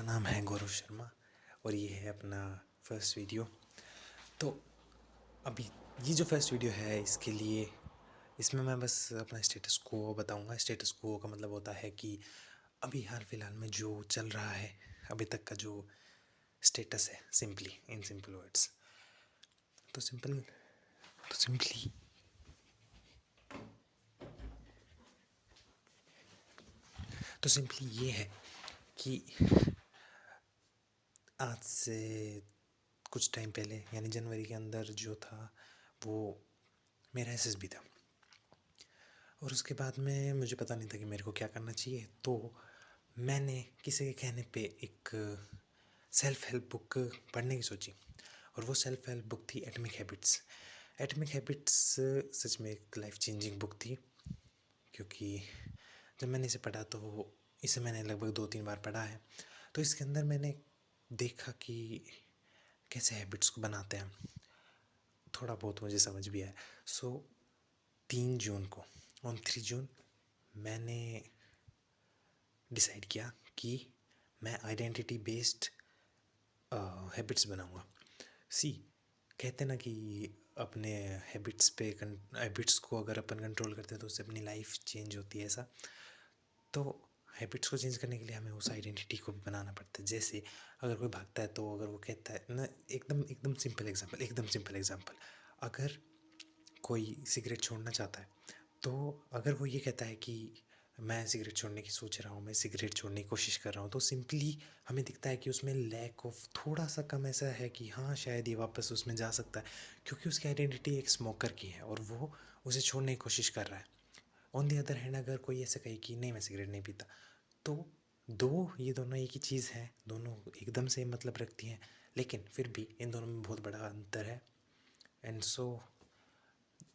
नाम है गौरव शर्मा और ये है अपना फर्स्ट वीडियो। तो अभी ये जो फर्स्ट वीडियो है इसके लिए इसमें मैं बस अपना स्टेटस को बताऊंगा। स्टेटस को का मतलब होता है कि अभी हाल फिलहाल में जो चल रहा है, अभी तक का जो स्टेटस है, सिंपली इन सिंपल वर्ड्स। तो सिंपली ये है कि आज से कुछ टाइम पहले यानी जनवरी के अंदर जो था वो मेरा एसएसबी था और उसके बाद में मुझे पता नहीं था कि मेरे को क्या करना चाहिए। तो मैंने किसी के कहने पे एक सेल्फ हेल्प बुक पढ़ने की सोची और वो सेल्फ हेल्प बुक थी एटॉमिक हैबिट्स। एटॉमिक हैबिट्स सच में एक लाइफ चेंजिंग बुक थी, क्योंकि जब मैंने इसे पढ़ा तो इसे मैंने लगभग 2-3 बार पढ़ा है। तो इसके अंदर मैंने देखा कि कैसे हैबिट्स को बनाते हैं, थोड़ा बहुत मुझे समझ भी आया। सो 3 जून को ऑन 3 जून मैंने डिसाइड किया कि मैं आइडेंटिटी बेस्ड हैबिट्स बनाऊंगा। कहते ना कि अपने हैबिट्स को अगर अपन कंट्रोल करते हैं तो उससे अपनी लाइफ चेंज होती है। ऐसा तो हैबिट्स को चेंज करने के लिए हमें उस आइडेंटिटी को भी बनाना पड़ता है। जैसे अगर कोई भागता है तो अगर वो कहता है ना, एकदम सिंपल एग्जांपल, अगर कोई सिगरेट छोड़ना चाहता है तो अगर वो ये कहता है कि मैं सिगरेट छोड़ने की सोच रहा हूँ, मैं सिगरेट छोड़ने की कोशिश कर रहा हूँ, तो सिंपली हमें दिखता है कि उसमें लैक ऑफ थोड़ा सा कम ऐसा है कि हाँ शायद ये वापस उसमें जा सकता है, क्योंकि उसकी आइडेंटिटी एक स्मोकर की है और वो उसे छोड़ने की कोशिश कर रहा है। ऑन दी अदर हैंड अगर कोई ऐसे कहे कि नहीं मैं सिगरेट नहीं पीता, तो ये दोनों एक ही चीज़ है, दोनों एकदम से मतलब रखती हैं, लेकिन फिर भी इन दोनों में बहुत बड़ा अंतर है। एंड सो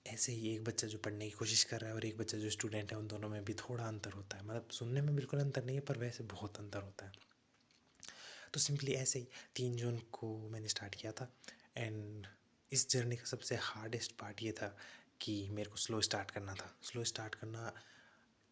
ऐसे ही एक बच्चा जो पढ़ने की कोशिश कर रहा है और एक बच्चा जो स्टूडेंट है, उन दोनों में भी थोड़ा अंतर होता है। मतलब सुनने में बिल्कुल अंतर नहीं है, पर वैसे बहुत अंतर होता है। तो सिंपली ऐसे ही 3 जून को मैंने स्टार्ट किया था। एंड इस जर्नी का सबसे हार्डेस्ट पार्ट ये था कि मेरे को स्लो स्टार्ट करना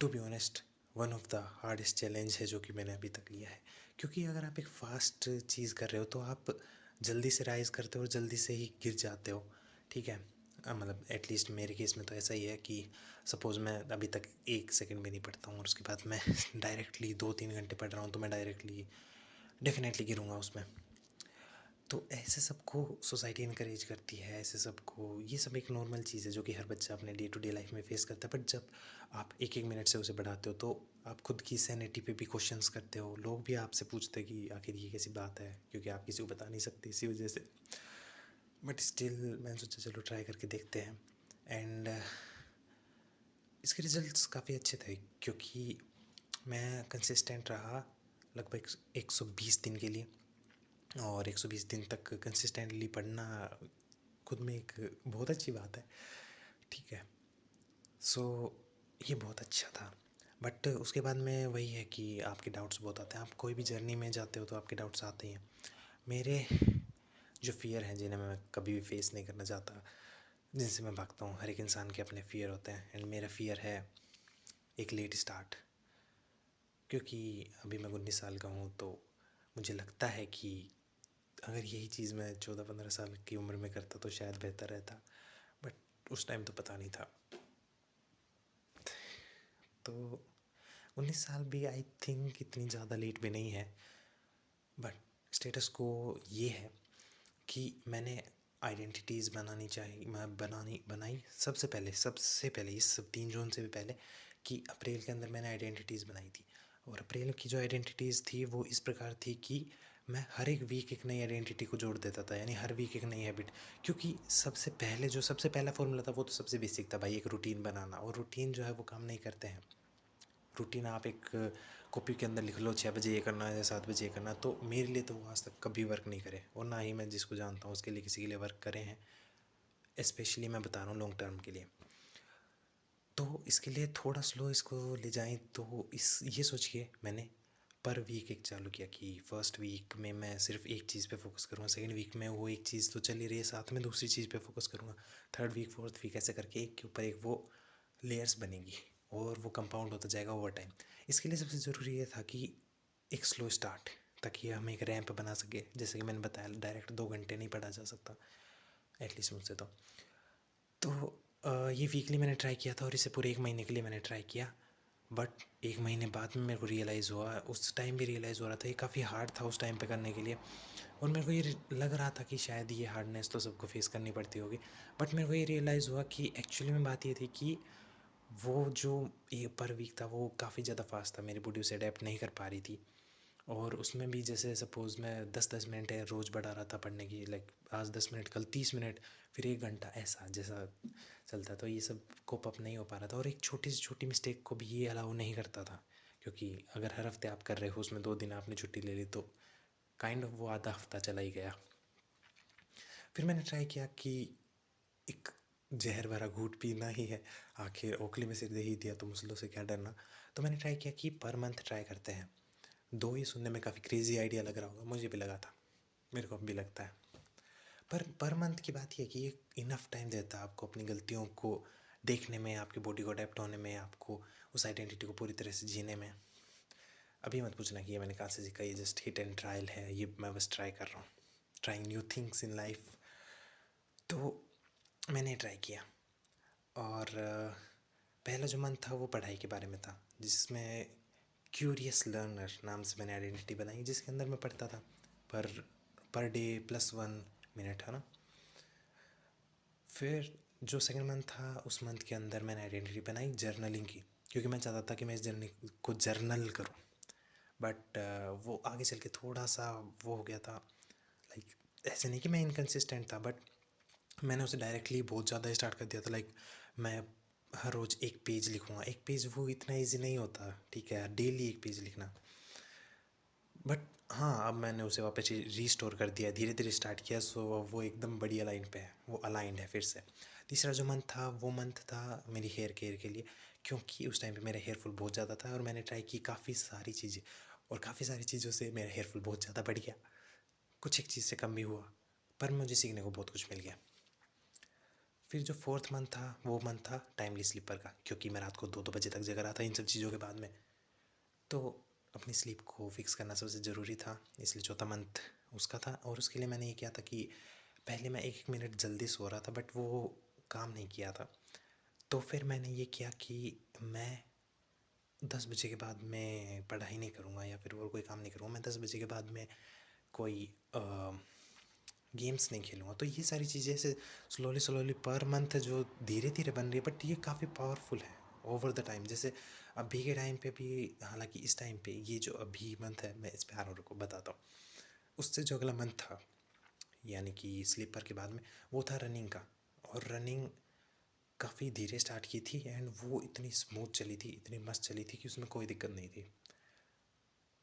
to be honest one of the hardest challenge है जो कि मैंने अभी तक लिया है। क्योंकि अगर आप एक फास्ट चीज़ कर रहे हो तो आप जल्दी से राइज़ करते हो और जल्दी से ही गिर जाते हो, ठीक है। मतलब एटलीस्ट मेरे केस में तो ऐसा ही है कि सपोज़ मैं अभी तक 1 सेकंड भी नहीं पढ़ता हूँ और उसके बाद मैं डायरेक्टली 2-3 घंटे पढ़ रहा हूँ, तो मैं डायरेक्टली डेफिनेटली गिरूँगा उसमें। तो ऐसे सबको सोसाइटी इनकरेज करती है, ऐसे सबको ये सब एक नॉर्मल चीज़ है जो कि हर बच्चा अपने डे टू डे लाइफ में फेस करता है। बट जब आप 1-1 मिनट से उसे बढ़ाते हो तो आप खुद की सैनिटी पे भी क्वेश्चंस करते हो। लोग भी आपसे पूछते हैं कि आखिर ये कैसी बात है, क्योंकि आप किसी को बता नहीं सकते इसी वजह से। बट स्टिल मैंने सोचा चलो ट्राई करके देखते हैं। एंड इसके रिजल्ट्स काफ़ी अच्छे थे, क्योंकि मैं कंसिस्टेंट रहा लगभग 120 दिन के लिए। और 120 दिन तक कंसिस्टेंटली पढ़ना खुद में एक बहुत अच्छी बात है, ठीक है। सो ये बहुत अच्छा था। बट उसके बाद में वही है कि आपके डाउट्स बहुत आते हैं। आप कोई भी जर्नी में जाते हो तो आपके डाउट्स आते ही हैं। मेरे जो फ़ियर हैं जिन्हें मैं कभी भी फेस नहीं करना चाहता, जिनसे मैं भागता हूँ, हर एक इंसान के अपने फ़ियर होते हैं। एंड मेरा फ़ियर है एक लेट स्टार्ट, क्योंकि अभी मैं 19 साल का हूँ। तो मुझे लगता है कि अगर यही चीज़ मैं 14-15 साल की उम्र में करता तो शायद बेहतर रहता, बट उस टाइम तो पता नहीं था। तो 19 साल भी आई थिंक इतनी ज़्यादा लेट भी नहीं है। बट स्टेटस को ये है कि मैंने आइडेंटिटीज़ बनाई सबसे पहले इस सब 3 जून से भी पहले कि अप्रैल के अंदर मैंने आइडेंटिटीज़ बनाई थी। और अप्रैल की जो आइडेंटिटीज़ थी वो इस प्रकार थी कि मैं हर एक वीक एक नई आइडेंटिटी को जोड़ देता था, यानी हर वीक एक नई हैबिट। क्योंकि सबसे पहला फॉर्मूला था वो तो सबसे बेसिक था भाई, एक रूटीन बनाना। और रूटीन जो है वो काम नहीं करते हैं। रूटीन आप एक कॉपी के अंदर लिख लो 6 बजे ये करना है या 7 बजे ये करना, तो मेरे लिए तो वो आज तक कभी वर्क नहीं करे, और ना ही मैं जिसको जानता हूँ उसके लिए किसी के लिए वर्क करे हैं। स्पेशली मैं बता रहा हूँ लॉन्ग टर्म के लिए। तो इसके लिए थोड़ा स्लो इसको ले जाएं, तो ये सोच के मैंने पर वीक एक चालू किया कि फर्स्ट वीक में मैं सिर्फ एक चीज़ पे फोकस करूँगा, सेकंड वीक में वो एक चीज़ तो चल ही रही है, साथ में दूसरी चीज़ पे फोकस करूँगा, थर्ड वीक फोर्थ वीक ऐसे करके एक के ऊपर एक वो लेयर्स बनेगी और वो कंपाउंड होता जाएगा ओवर टाइम। इसके लिए सबसे ज़रूरी ये था कि एक स्लो स्टार्ट। ताकि हम एक रैंप बना सके। जैसे कि मैंने बताया डायरेक्ट 2 घंटे नहीं पढ़ा जा सकता एटलीस्ट मुझसे। तो ये वीकली मैंने ट्राई किया था और इसे पूरे 1 महीने के लिए मैंने ट्राई किया। बट 1 महीने बाद में मेरे को रियलाइज़ हुआ, उस टाइम भी रियलाइज़ हो रहा था ये काफ़ी हार्ड था उस टाइम पे करने के लिए। और मेरे को ये लग रहा था कि शायद ये हार्डनेस तो सबको फेस करनी पड़ती होगी। बट मेरे को ये रियलाइज़ हुआ कि एक्चुअली में बात ये थी कि वो जो ये पर वीक था वो काफ़ी ज़्यादा फास्ट था, मेरी बॉडी उसे अडेप्ट नहीं कर पा रही थी। और उसमें भी जैसे सपोज़ मैं 10-10 मिनट रोज़ बढ़ा रहा था पढ़ने की, लाइक आज 10 मिनट, कल 30 मिनट, फिर 1 घंटा, ऐसा जैसा चलता। तो ये सब कोप अप नहीं हो पा रहा था और एक छोटी से छोटी मिस्टेक को भी ये अलाउ नहीं करता था। क्योंकि अगर हर हफ्ते आप कर रहे हो उसमें 2 दिन आपने छुट्टी ले ली तो काइंड ऑफ वो आधा हफ्ता चला ही गया। फिर मैंने ट्राई किया कि एक जहर भरा घूंट पीना ही है, आखिर ओखली में सिर दे ही दिया तो मुसलों से क्या डरना। तो मैंने ट्राई किया कि पर मंथ ट्राई करते हैं। दो ये सुनने में काफ़ी क्रेजी आइडिया लग रहा होगा, मुझे भी लगा था, मेरे को भी लगता है। पर मंथ की बात यह है कि ये इनफ टाइम देता है आपको अपनी गलतियों को देखने में, आपकी बॉडी को अडेप्ट होने में, आपको उस आइडेंटिटी को पूरी तरह से जीने में। अभी मत पूछना कि ये मैंने कहाँ से सीखा, ये जस्ट हिट एंड ट्रायल है, ये मैं बस ट्राई कर रहा हूँ, trying new things in life. तो मैंने ट्राई किया और पहला जो मंथ था वो पढ़ाई के बारे में था, जिसमें क्यूरियस लर्नर नाम से मैंने आइडेंटिटी बनाई, जिसके अंदर मैं पढ़ता था पर डे +1 मिनट, है ना। फिर जो सेकंड मंथ था उस मंथ के अंदर मैंने आइडेंटिटी बनाई जर्नलिंग की, क्योंकि मैं चाहता था कि मैं इस जर्नी को जर्नल करूं। बट वो आगे चल के थोड़ा सा वो हो गया था, लाइक ऐसे नहीं कि मैं इनकन्सिस्टेंट था, बट मैंने उसे डायरेक्टली बहुत ज़्यादा स्टार्ट कर दिया था। लाइक मैं हर रोज़ 1 पेज लिखूँगा, 1 पेज वो इतना ईजी नहीं होता, ठीक है, डेली 1 पेज लिखना। बट हाँ, अब मैंने उसे वापस रीस्टोर कर दिया, धीरे धीरे स्टार्ट किया, सो वो एकदम बढ़िया लाइन पे है, वो अलाइंड है फिर से। तीसरा जो मंथ था वो मंथ था मेरी हेयर केयर के लिए, क्योंकि उस टाइम पे मेरा हेयर फॉल बहुत ज़्यादा था और मैंने ट्राई की काफ़ी सारी चीज़ें, और काफ़ी सारी चीज़ों से मेरा हेयर फॉल बहुत ज़्यादा बढ़ गया, कुछ एक चीज़ से कम भी हुआ, पर मुझे सीखने को बहुत कुछ मिल गया। फिर जो फोर्थ मंथ था वो मंथ था टाइमली स्लीपर का, क्योंकि मैं रात को 2-2 बजे तक जग रहा था इन सब चीज़ों के बाद में, तो अपनी स्लीप को फिक्स करना सबसे ज़रूरी था, इसलिए चौथा मंथ उसका था। और उसके लिए मैंने ये किया था कि पहले मैं 1-1 मिनट जल्दी सो रहा था, बट वो काम नहीं किया था। तो फिर मैंने ये किया कि मैं 10 बजे के बाद मैं पढ़ाई नहीं करूँगा या फिर और कोई काम नहीं करूँगा, मैं 10 बजे के बाद में कोई गेम्स नहीं खेलूँगा। तो ये सारी चीज़ें ऐसे स्लोली स्लोली पर मंथ जो धीरे धीरे बन रही है, बट ये काफ़ी पावरफुल है ओवर द टाइम। जैसे अभी के टाइम पे भी, हालांकि इस टाइम पे ये जो अभी मंथ है मैं इस पे आरोह को बताता हूँ, उससे जो अगला मंथ था यानी कि स्लीपर के बाद में, वो था रनिंग का। और रनिंग काफ़ी धीरे स्टार्ट की थी एंड वो इतनी स्मूथ चली थी, इतनी मस्त चली थी कि उसमें कोई दिक्कत नहीं थी।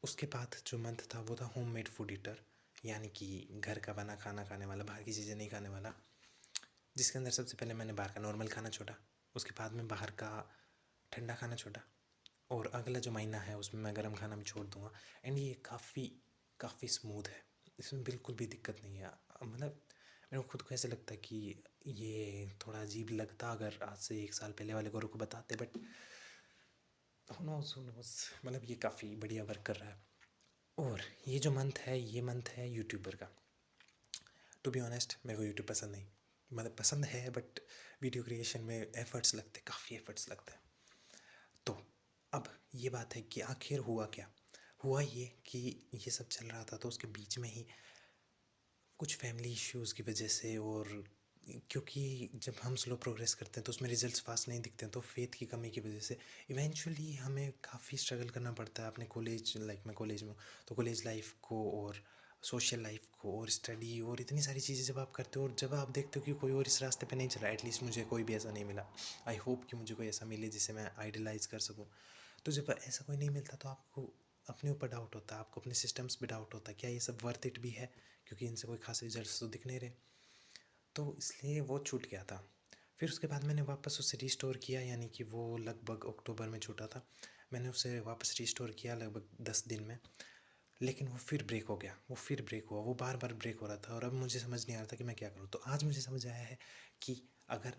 उसके बाद जो मंथ था वो था होम मेड फूड ईटर, यानी कि घर का बना खाना खाने वाला, बाहर की चीज़ें नहीं खाने वाला। जिसके अंदर सबसे पहले मैंने बाहर का नॉर्मल खाना छोड़ा, उसके बाद में बाहर का ठंडा खाना छोड़ा, और अगला जो महीना है उसमें मैं गर्म खाना भी छोड़ दूँगा। एंड ये काफ़ी काफ़ी स्मूथ है, इसमें बिल्कुल भी दिक्कत नहीं है। मतलब मेरे को खुद को ऐसे लगता है कि ये थोड़ा अजीब लगता अगर आज से 1 साल पहले वाले गौरव को बताते, बट हु नोज़, मतलब ये काफ़ी बढ़िया वर्क कर रहा है। और ये जो मंथ है ये मंथ है यूट्यूबर का। टू बी ऑनेस्ट मेरे को यूट्यूब पसंद नहीं, मतलब पसंद है बट वीडियो क्रिएशन में एफ़र्ट्स लगते, काफ़ी एफ़र्ट्स लगते हैं। तो अब ये बात है कि आखिर हुआ क्या। हुआ ये कि ये सब चल रहा था, तो उसके बीच में ही कुछ फैमिली इश्यूज़ की वजह से, और क्योंकि जब हम स्लो प्रोग्रेस करते हैं तो उसमें रिजल्ट्स फास्ट नहीं दिखते हैं, तो फेथ की कमी की वजह से इवेंचुअली हमें काफ़ी स्ट्रगल करना पड़ता है अपने कॉलेज, लाइक मैं कॉलेज में हूँ, तो कॉलेज लाइफ को और सोशल लाइफ को और स्टडी और इतनी सारी चीज़ें जब आप करते हो, और जब आप देखते हो कि कोई और इस रास्ते पे नहीं चला, एटलीस्ट मुझे कोई भी ऐसा नहीं मिला, आई होप कि मुझे कोई ऐसा मिले जिसे मैं आइडलाइज़ कर सकूँ। तो जब ऐसा कोई नहीं मिलता तो आपको अपने ऊपर डाउट होता है, आपको अपने सिस्टम्स पे डाउट होता है, क्या ये सब वर्थ इट भी है, क्योंकि इनसे कोई खास रिजल्ट तो दिख नहीं रहे। तो इसलिए वो छूट गया था। फिर उसके बाद मैंने वापस उसे रिस्टोर किया, यानी कि वो लगभग अक्टूबर में छूटा था, मैंने उसे वापस रिस्टोर किया लगभग 10 दिन में। लेकिन वो फिर ब्रेक हो गया, वो फिर ब्रेक हुआ, वो बार बार ब्रेक हो रहा था, और अब मुझे समझ नहीं आ रहा था कि मैं क्या करूँ। तो आज मुझे समझ आया है कि अगर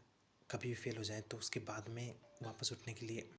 कभी भी फेल हो जाए तो उसके बाद में वापस उठने के लिए